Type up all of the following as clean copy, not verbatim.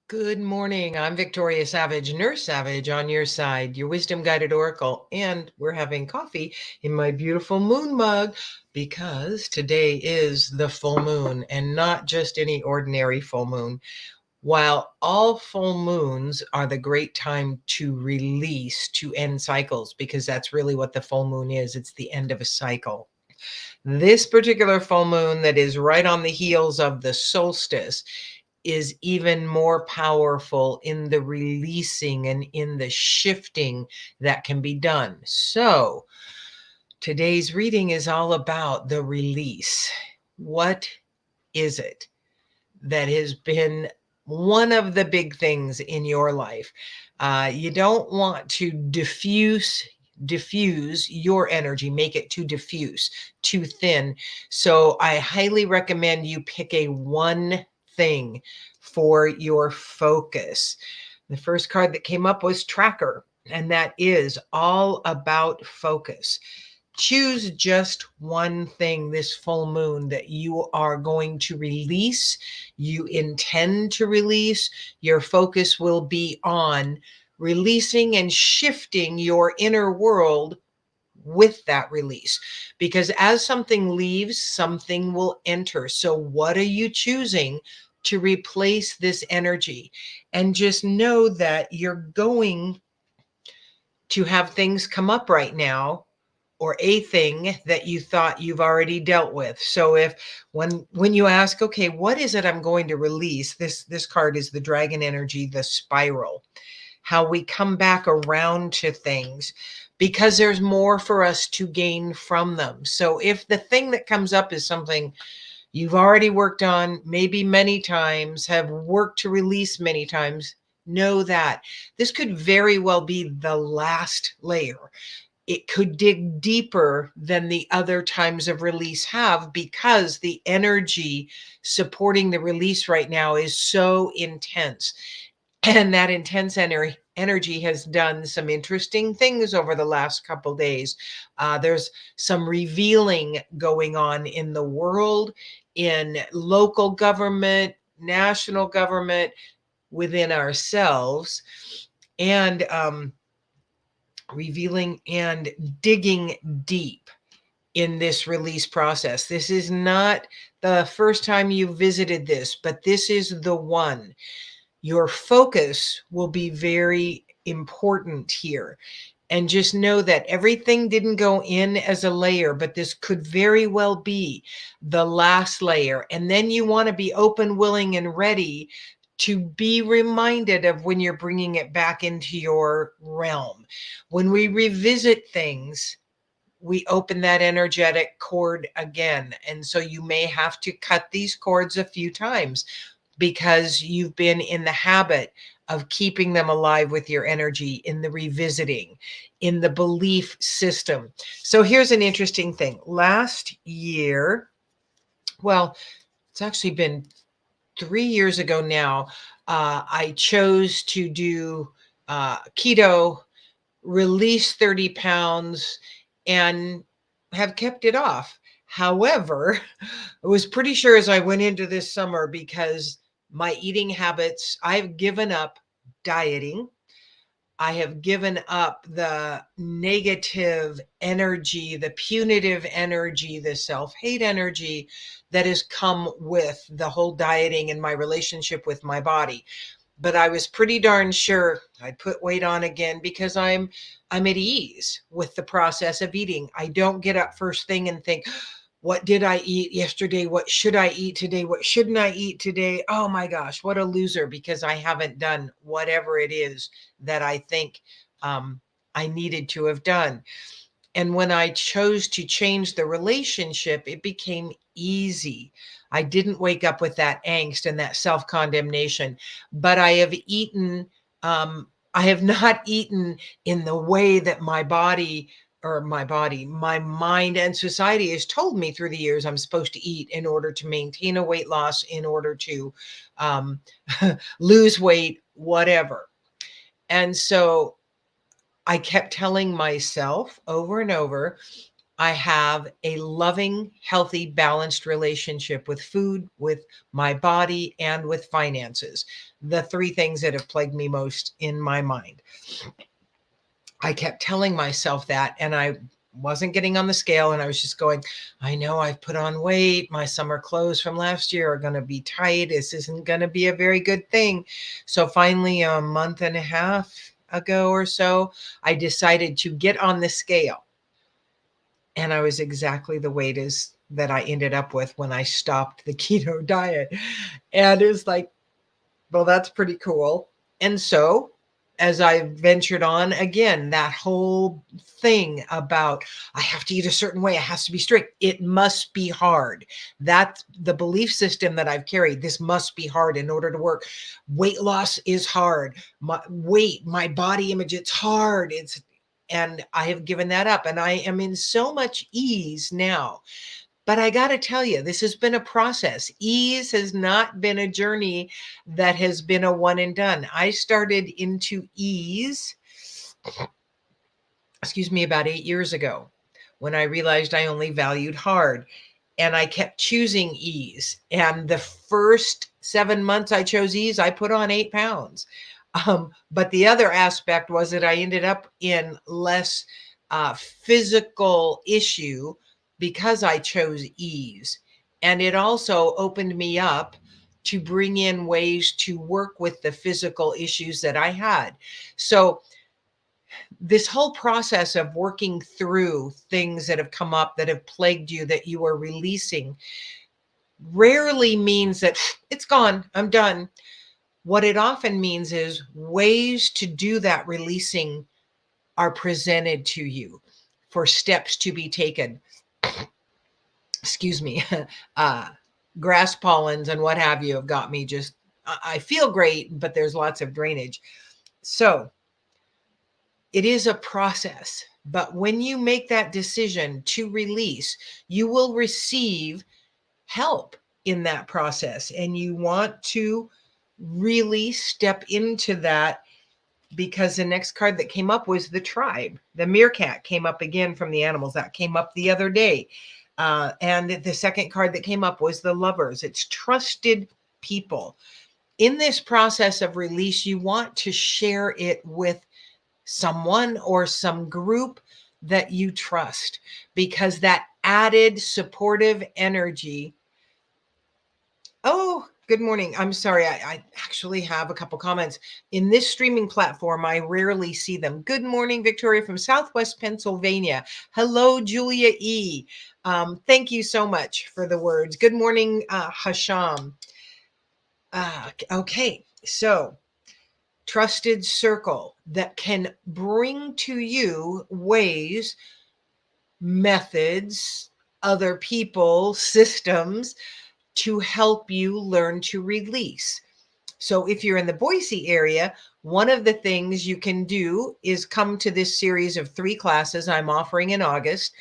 Good morning. I'm Victoria Savage, Nurse Savage on your side, your wisdom guided oracle. And we're having coffee in my beautiful moon mug because today is the full moon and not just any ordinary full moon. While all full moons are the great time to release, to end cycles, because that's really what the full moon is. It's the end of a cycle. This particular full moon that is right on the heels of the solstice is even more powerful in the releasing and in the shifting that can be done. So, today's reading is all about the release. What is it that has been one of the big things in your life? You don't want to diffuse your energy, make it too diffuse, too thin. So I highly recommend you pick a one thing for your focus. The first card that came up was Tracker, and that is all about focus. Choose just one thing this full moon that you are going to release, you intend to release. Your focus will be on releasing and shifting your inner world with that release. Because as something leaves, something will enter. So, what are you choosing to replace this energy? And just know that you're going to have things come up right now, or a thing that you thought you've already dealt with. So if when you ask, okay, what is it I'm going to release? This card is the dragon energy, the spiral. How we come back around to things because there's more for us to gain from them. So if the thing that comes up is something you've already worked on, maybe many times, have worked to release many times, know that this could very well be the last layer. It could dig deeper than the other times of release have, because the energy supporting the release right now is so intense. And that intense energy has done some interesting things over the last couple days. There's some revealing going on in the world, in local government, national government, within ourselves, and revealing and digging deep in this release process. This is not the first time you visited this, but this is the one. Your focus will be very important here. And just know that everything didn't go in as a layer, but this could very well be the last layer. And then you want to be open, willing, and ready to be reminded of when you're bringing it back into your realm. When we revisit things, we open that energetic cord again. And so you may have to cut these cords a few times because you've been in the habit of keeping them alive with your energy, in the revisiting, in the belief system. So here's an interesting thing. Last year, well, it's actually been 3 years ago now, I chose to do keto, release 30 pounds, and have kept it off. However, I was pretty sure as I went into this summer, because my eating habits, I've given up dieting. I have given up the negative energy, the punitive energy, the self-hate energy that has come with the whole dieting and my relationship with my body. But I was pretty darn sure I'd put weight on again, because I'm at ease with the process of eating. I don't get up first thing and think, what did I eat yesterday? What should I eat today? What shouldn't I eat today? Oh my gosh, what a loser, because I haven't done whatever it is that I think I needed to have done. And when I chose to change the relationship, it became easy. I didn't wake up with that angst and that self-condemnation, but I have eaten. I have not eaten in the way that my mind and society has told me through the years I'm supposed to eat in order to maintain a weight loss, in order to um, lose weight, whatever. And so I kept telling myself over and over, I have a loving, healthy, balanced relationship with food, with my body, and with finances. The three things that have plagued me most in my mind. I kept telling myself that, and I wasn't getting on the scale, and I was just going, I know I've put on weight. My summer clothes from last year are going to be tight. This isn't going to be a very good thing. So finally, a month and a half ago or so, I decided to get on the scale. And I was exactly the weight is that I ended up with when I stopped the keto diet. And it was like, well, that's pretty cool. And so, as I ventured on again, that whole thing about I have to eat a certain way, it has to be strict, it must be hard. That's the belief system that I've carried. This must be hard in order to work. Weight loss is hard. My weight, my body image, it's hard. And I have given that up, and I am in so much ease now. But I got to tell you, this has been a process. Ease has not been a journey that has been a one and done. I started into ease, about 8 years ago when I realized I only valued hard. And I kept choosing ease. And the first 7 months I chose ease, I put on 8 pounds. But the other aspect was that I ended up in less physical issue because I chose ease. And it also opened me up to bring in ways to work with the physical issues that I had. So this whole process of working through things that have come up that have plagued you, that you are releasing, rarely means that it's gone, I'm done. What it often means is ways to do that releasing are presented to you for steps to be taken. Excuse me. uh, Grass pollens and what have you have got me just, I feel great, but there's lots of drainage. So it is a process, but when you make that decision to release, you will receive help in that process. And you want to really step into that, because the next card that came up was the tribe. The meerkat came up again from the animals. That came up the other day. And the second card that came up was the lovers. It's trusted people. In this process of release, you want to share it with someone or some group that you trust, because that added supportive energy. Oh, good morning. I'm sorry. I actually have a couple comments. In this streaming platform, I rarely see them. Good morning, Victoria from Southwest Pennsylvania. Hello, Julia E. Thank you so much for the words. Good morning, Hasham. Okay, so trusted circle that can bring to you ways, methods, other people, systems to help you learn to release. So if you're in the Boise area, one of the things you can do is come to this series of 3 classes I'm offering in August,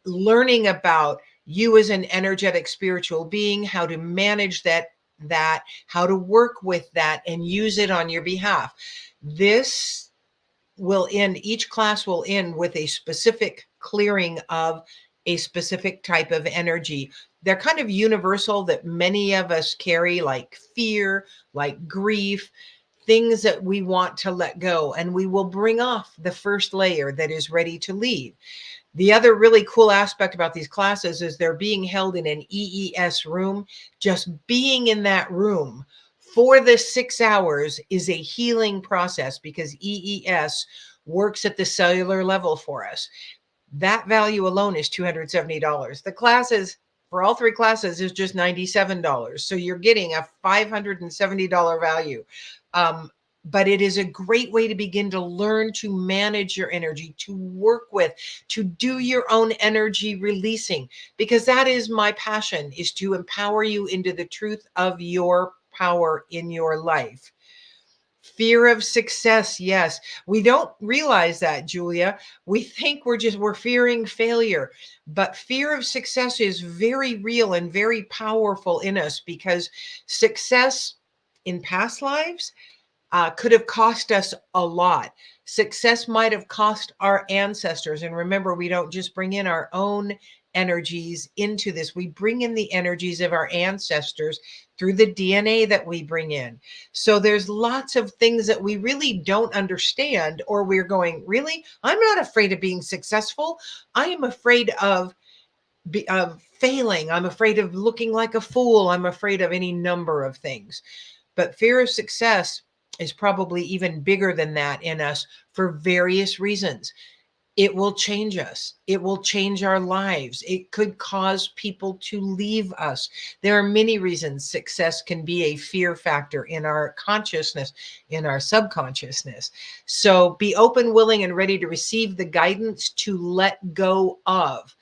learning about you as an energetic spiritual being, how to manage that, how to work with that and use it on your behalf. This will end, each class will end with a specific clearing of a specific type of energy. They're kind of universal that many of us carry, like fear, like grief, things that we want to let go. And we will bring off the first layer that is ready to leave. The other really cool aspect about these classes is they're being held in an EES room. Just being in that room for the 6 hours is a healing process, because EES works at the cellular level for us. That value alone is $270. The classes for all 3 classes is just $97. So you're getting a $570 value. But it is a great way to begin to learn to manage your energy, to work with, to do your own energy releasing, because that is my passion, is to empower you into the truth of your power in your life. Fear of success. Yes. We don't realize that, Julia. We think we're fearing failure, but fear of success is very real and very powerful in us, because success in past lives could have cost us a lot. Success might have cost our ancestors. And remember, we don't just bring in our own energies into this. We bring in the energies of our ancestors through the DNA that we bring in. So there's lots of things that we really don't understand, or we're going, really? I'm not afraid of being successful. I am afraid of failing. I'm afraid of looking like a fool. I'm afraid of any number of things. But fear of success is probably even bigger than that in us for various reasons. It will change us. It will change our lives. It could cause people to leave us. There are many reasons success can be a fear factor in our consciousness, in our subconsciousness. So be open, willing, and ready to receive the guidance to let go of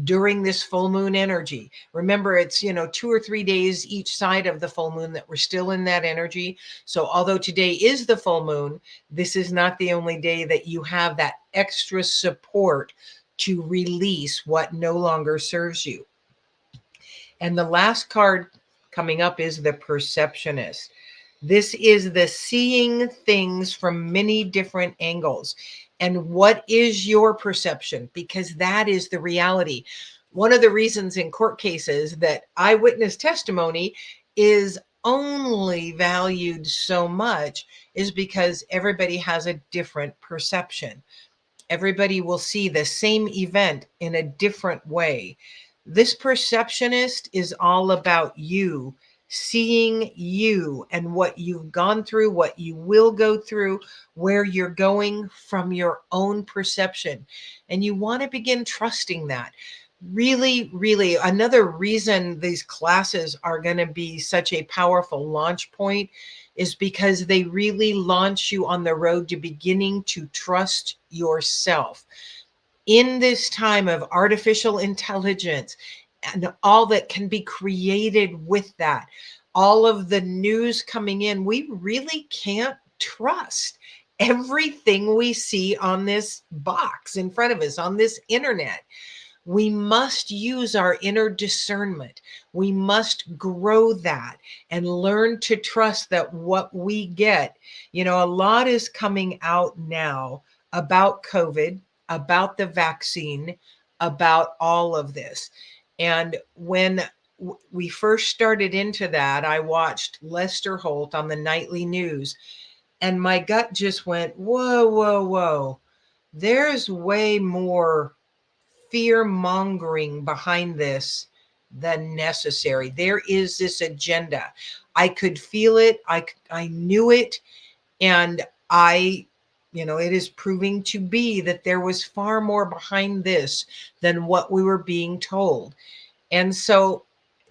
during this full moon energy. Remember, it's 2 or 3 days each side of the full moon that we're still in that energy. So although today is the full moon, this is not the only day that you have that extra support to release what no longer serves you. And the last card coming up is the Perceptionist. This is the seeing things from many different angles. And what is your perception? Because that is the reality. One of the reasons in court cases that eyewitness testimony is only valued so much is because everybody has a different perception. Everybody will see the same event in a different way. This Perceptionist is all about you, seeing you and what you've gone through, what you will go through, where you're going from your own perception. And you want to begin trusting that. Really, really, another reason these classes are going to be such a powerful launch point is because they really launch you on the road to beginning to trust yourself. In this time of artificial intelligence and all that can be created with that, all of the news coming in, we really can't trust everything we see on this box in front of us, on this internet. We must use our inner discernment. We must grow that and learn to trust that what we get, a lot is coming out now about COVID, about the vaccine, about all of this. And when we first started into that, I watched Lester Holt on the nightly news, and my gut just went, whoa, whoa, whoa. There's way more fear mongering behind this than necessary. There is this agenda. I could feel it. I knew it. And it is proving to be that there was far more behind this than what we were being told. And so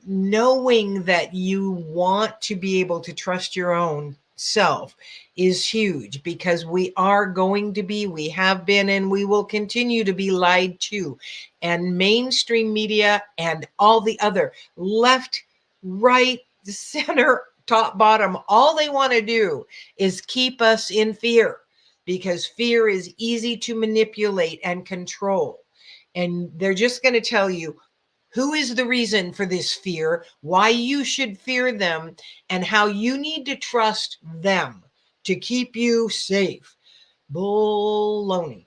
knowing that you want to be able to trust your own self is huge, because we have been, and we will continue to be lied to. And mainstream media and all the other left, right, center, top, bottom, all they want to do is keep us in fear, because fear is easy to manipulate and control. And they're just going to tell you who is the reason for this fear, why you should fear them, and how you need to trust them to keep you safe. Baloney.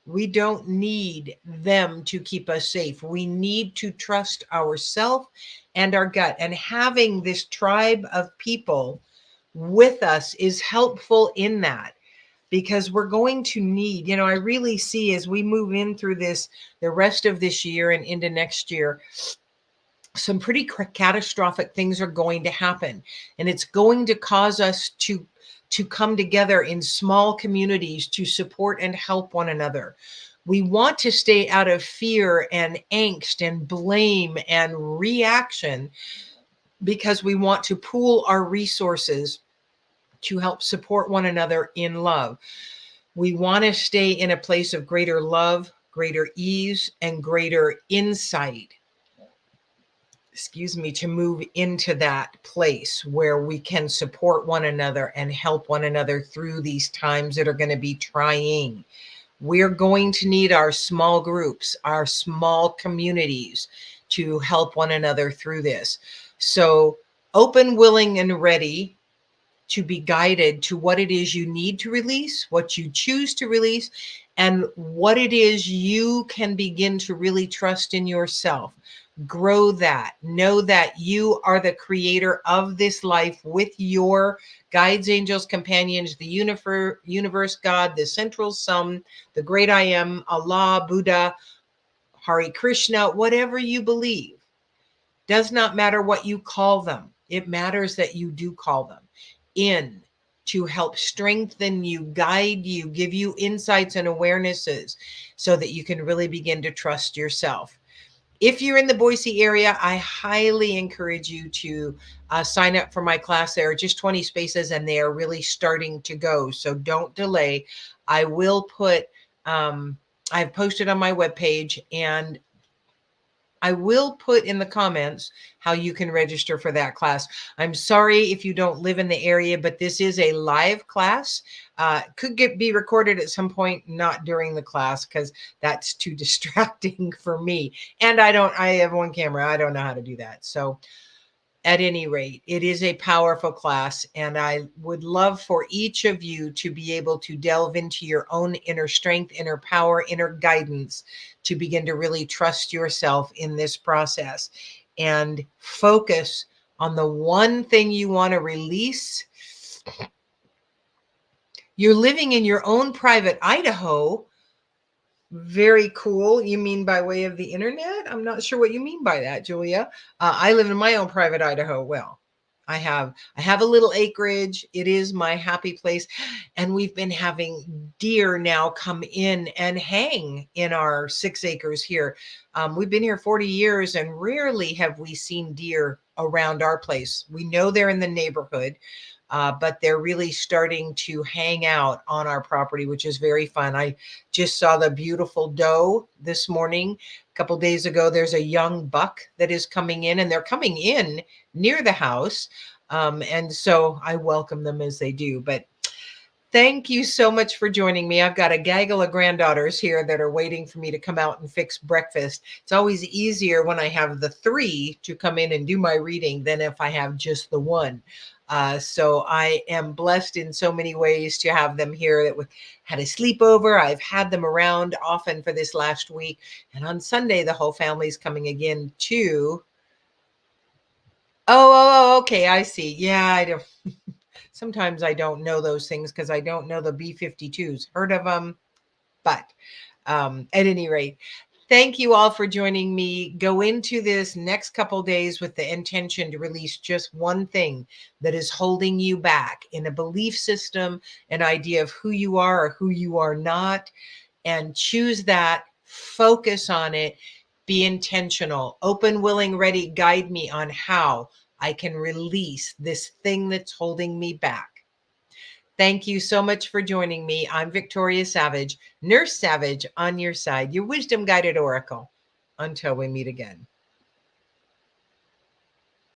We don't need them to keep us safe. We need to trust ourselves and our gut. And having this tribe of people with us is helpful in that, because we're going to need, I really see as we move in through this, the rest of this year and into next year, some pretty catastrophic things are going to happen. And it's going to cause us to come together in small communities to support and help one another. We want to stay out of fear and angst and blame and reaction, because we want to pool our resources to help support one another in love. We want to stay in a place of greater love, greater ease, and greater insight. To move into that place where we can support one another and help one another through these times that are going to be trying. We're going to need our small groups, our small communities to help one another through this. So open, willing, and ready to be guided to what it is you need to release, what you choose to release, and what it is you can begin to really trust in yourself. Grow that. Know that you are the creator of this life with your guides, angels, companions, the universe, God, the central sum, the great I am, Allah, Buddha, Hare Krishna, whatever you believe. Does not matter what you call them. It matters that you do call them in to help strengthen you, guide you, give you insights and awarenesses so that you can really begin to trust yourself. If you're in the Boise area, I highly encourage you to sign up for my class. There are just 20 spaces and they are really starting to go. So don't delay. I will put, I've posted on my webpage, and I will put in the comments how you can register for that class. I'm sorry if you don't live in the area, but this is a live class. Could be recorded at some point, not during the class, because that's too distracting for me. And I have one camera. I don't know how to do that. So at any rate, it is a powerful class, and I would love for each of you to be able to delve into your own inner strength, inner power, inner guidance to begin to really trust yourself in this process and focus on the one thing you want to release. You're living in your own private Idaho. Very cool. You mean by way of the internet? I'm not sure what you mean by that, Julia. I live in my own private Idaho. Well, I have a little acreage. It is my happy place, and we've been having deer now come in and hang in our 6 acres here. We've been here 40 years, and rarely have we seen deer around our place. We know they're in the neighborhood. But they're really starting to hang out on our property, which is very fun. I just saw the beautiful doe this morning. A couple days ago, there's a young buck that is coming in, and they're coming in near the house. And so I welcome them as they do. But thank you so much for joining me. I've got a gaggle of granddaughters here that are waiting for me to come out and fix breakfast. It's always easier when I have the 3 to come in and do my reading than if I have just the 1. So I am blessed in so many ways to have them here that had a sleepover. I've had them around often for this last week. And on Sunday, the whole family's coming again too. Oh, okay. I see. Yeah, I don't. Sometimes I don't know those things because I don't know the B-52s. Heard of them, but at any rate, thank you all for joining me. Go into this next couple days with the intention to release just one thing that is holding you back in a belief system, an idea of who you are or who you are not, and choose that, focus on it, be intentional, open, willing, ready, guide me on how I can release this thing that's holding me back. Thank you so much for joining me. I'm Victoria Savage, Nurse Savage on your side, your wisdom guided oracle. Until we meet again.